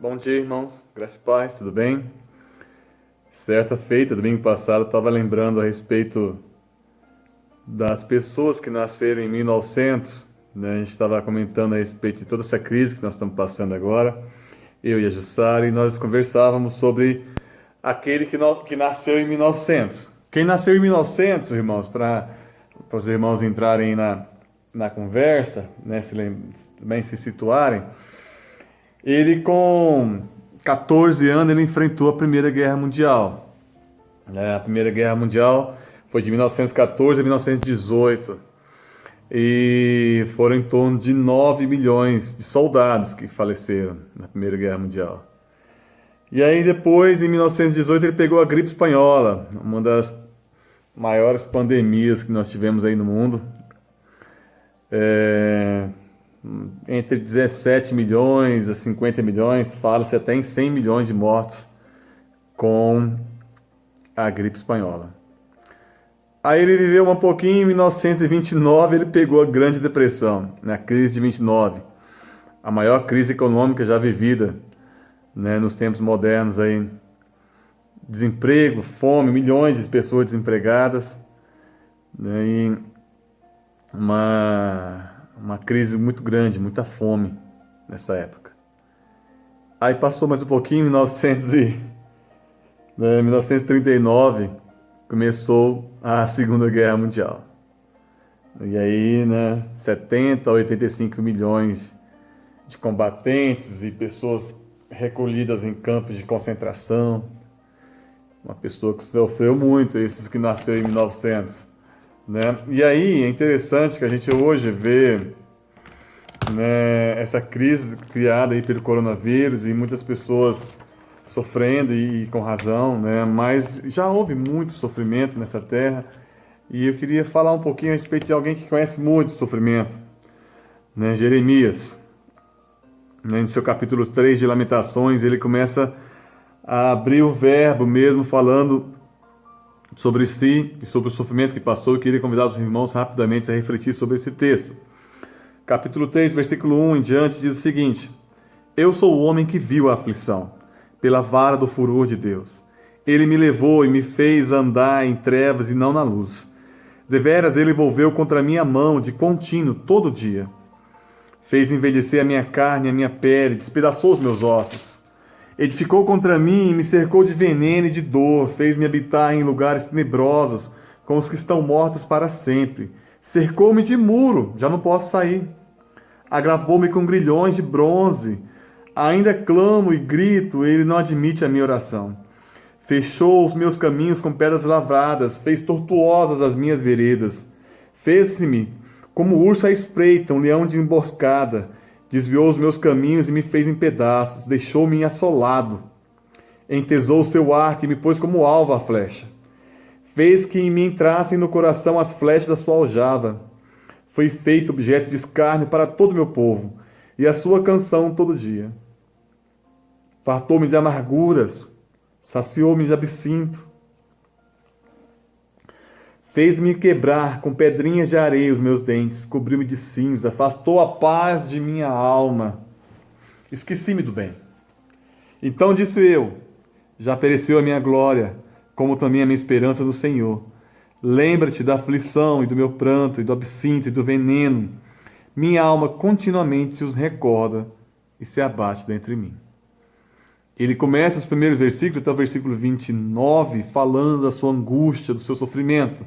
Bom dia, irmãos. Graça e paz, tudo bem? Certa feita, domingo passado, eu estava lembrando a respeito das pessoas que nasceram em 1900, né? A gente estava comentando a respeito de toda essa crise que nós estamos passando agora, eu e a Jussara, e nós conversávamos sobre aquele que nasceu em 1900. Quem nasceu em 1900, irmãos, para os irmãos entrarem na conversa, né? Também se situarem. Ele, com 14 anos, ele enfrentou a Primeira Guerra Mundial. A Primeira Guerra Mundial foi de 1914 a 1918. E foram em torno de 9 milhões de soldados que faleceram na Primeira Guerra Mundial. E aí depois, em 1918, ele pegou a gripe espanhola, uma das maiores pandemias que nós tivemos aí no mundo. É, Entre 17 milhões a 50 milhões, fala-se até em 100 milhões de mortos com a gripe espanhola. Aí ele viveu um pouquinho, em 1929 ele pegou a Grande Depressão, na crise de 29, a maior crise econômica já vivida, né, nos tempos modernos aí. Desemprego, fome, milhões de pessoas desempregadas, né, e uma crise muito grande, muita fome nessa época. Aí passou mais um pouquinho, em 1939, começou a Segunda Guerra Mundial. E aí, né, 70 a 85 milhões de combatentes e pessoas recolhidas em campos de concentração. Uma pessoa que sofreu muito, esses que nasceu em 1900, né? E aí é interessante que a gente hoje vê, né, essa crise criada aí pelo coronavírus e muitas pessoas sofrendo e com razão, né? Mas já houve muito sofrimento nessa terra e eu queria falar um pouquinho a respeito de alguém que conhece muito sofrimento, né? Jeremias, né, no seu capítulo 3 de Lamentações, ele começa a abrir o verbo mesmo falando sobre si e sobre o sofrimento que passou. Eu queria convidar os irmãos rapidamente a refletir sobre esse texto. Capítulo 3, versículo 1 em diante, diz o seguinte: Eu sou o homem que viu a aflição, pela vara do furor de Deus. Ele me levou e me fez andar em trevas e não na luz. Deveras ele volveu contra a minha mão de contínuo todo dia. Fez envelhecer a minha carne e a minha pele, despedaçou os meus ossos. Edificou contra mim e me cercou de veneno e de dor, fez-me habitar em lugares tenebrosos, com os que estão mortos para sempre. Cercou-me de muro, já não posso sair. Agravou-me com grilhões de bronze. Ainda clamo e grito, ele não admite a minha oração. Fechou os meus caminhos com pedras lavradas, fez tortuosas as minhas veredas. Fez-me como urso à espreita, um leão de emboscada. Desviou os meus caminhos e me fez em pedaços, deixou-me assolado. Entesou o seu arco e me pôs como alvo a flecha. Fez que me entrassem no coração as flechas da sua aljava. Foi feito objeto de escárnio para todo o meu povo, e a sua canção todo dia. Fartou-me de amarguras, saciou-me de absinto. Fez-me quebrar com pedrinhas de areia os meus dentes, cobriu-me de cinza, afastou a paz de minha alma. Esqueci-me do bem. Então disse eu: já pereceu a minha glória, como também a minha esperança no Senhor. Lembra-te da aflição e do meu pranto, e do absinto e do veneno. Minha alma continuamente os recorda e se abate dentre mim. Ele começa os primeiros versículos, até o versículo 29, falando da sua angústia, do seu sofrimento.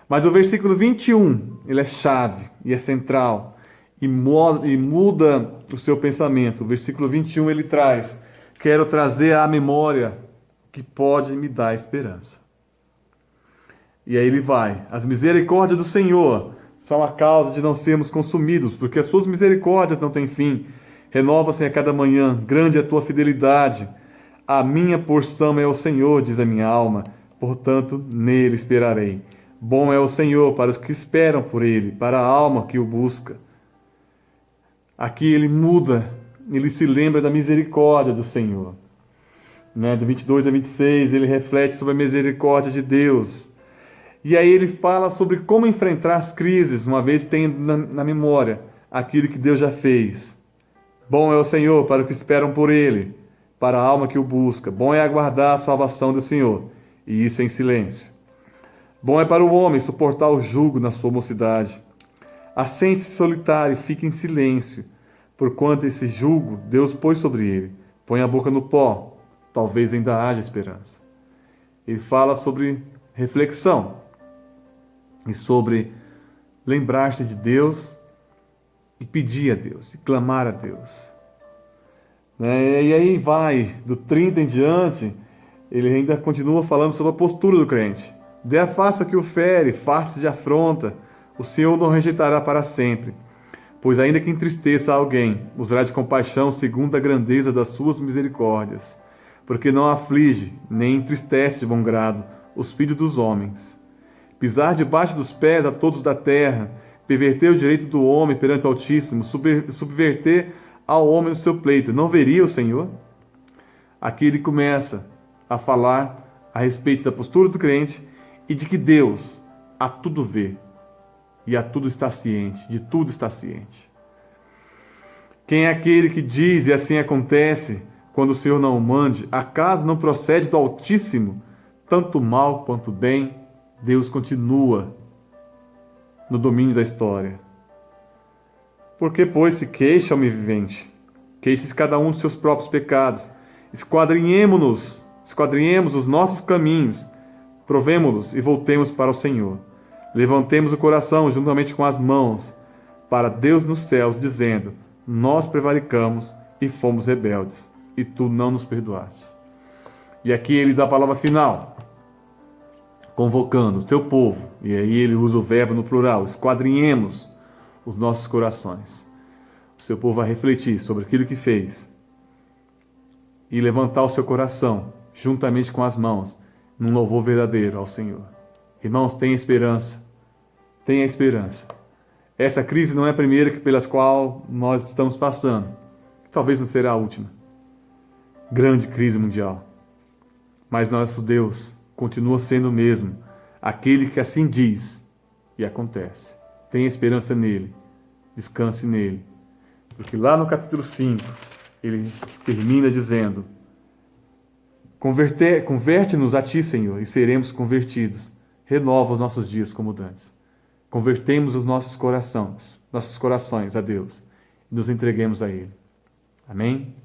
Mas o versículo 21, ele é chave e é central e muda o seu pensamento. O versículo 21 ele traz: quero trazer à memória que pode me dar esperança. E aí ele vai: as misericórdias do Senhor são a causa de não sermos consumidos, porque as suas misericórdias não têm fim. Renova-se a cada manhã, grande é a tua fidelidade. A minha porção é o Senhor, diz a minha alma, portanto nele esperarei. Bom é o Senhor para os que esperam por ele, para a alma que o busca. Aqui ele muda, ele se lembra da misericórdia do Senhor. Do 22 a 26, ele reflete sobre a misericórdia de Deus. E aí ele fala sobre como enfrentar as crises, uma vez tendo na memória aquilo que Deus já fez. Bom é o Senhor para os que esperam por ele, para a alma que o busca. Bom é aguardar a salvação do Senhor, e isso em silêncio. Bom é para o homem suportar o jugo na sua mocidade. Assente-se solitário, fique em silêncio, porquanto esse jugo Deus pôs sobre ele. Põe a boca no pó, talvez ainda haja esperança. Ele fala sobre reflexão e sobre lembrar-se de Deus e pedir a Deus, e clamar a Deus. E aí vai, do 30 em diante, ele ainda continua falando sobre a postura do crente. Dê a face que o fere, face de afronta, o Senhor não rejeitará para sempre. Pois ainda que entristeça alguém, usará de compaixão segundo a grandeza das suas misericórdias. Porque não aflige, nem entristece de bom grado os filhos dos homens. Pisar debaixo dos pés a todos da terra, perverter o direito do homem perante o Altíssimo, subverter ao homem o seu pleito. Não veria o Senhor? Aqui ele começa a falar a respeito da postura do crente e de que Deus a tudo vê e a tudo está ciente, de tudo está ciente. Quem é aquele que diz e assim acontece quando o Senhor não o mande? Acaso não procede do Altíssimo tanto mal quanto bem? Deus continua no domínio da história. Por que, pois, se queixa o vivente? Queixe-se cada um dos seus próprios pecados. Esquadrinhemo-nos, esquadrinhemos os nossos caminhos, provemo-los e voltemos para o Senhor. Levantemos o coração juntamente com as mãos para Deus nos céus, dizendo: nós prevaricamos e fomos rebeldes, e tu não nos perdoaste. E aqui ele dá a palavra final, convocando o teu povo, e aí ele usa o verbo no plural, esquadrinhemos os nossos corações. O seu povo vai refletir sobre aquilo que fez e levantar o seu coração, juntamente com as mãos, num louvor verdadeiro ao Senhor. Irmãos, tenha esperança. Tenha esperança. Essa crise não é a primeira pelas qual nós estamos passando. Talvez não será a última. Grande crise mundial. Mas nosso Deus continua sendo o mesmo, aquele que assim diz e acontece. Tenha esperança nele. Descanse nele. Porque lá no capítulo 5, ele termina dizendo: converte-nos a ti, Senhor, e seremos convertidos. Renova os nossos dias como dantes. Convertemos os nossos corações a Deus e nos entreguemos a Ele. Amém?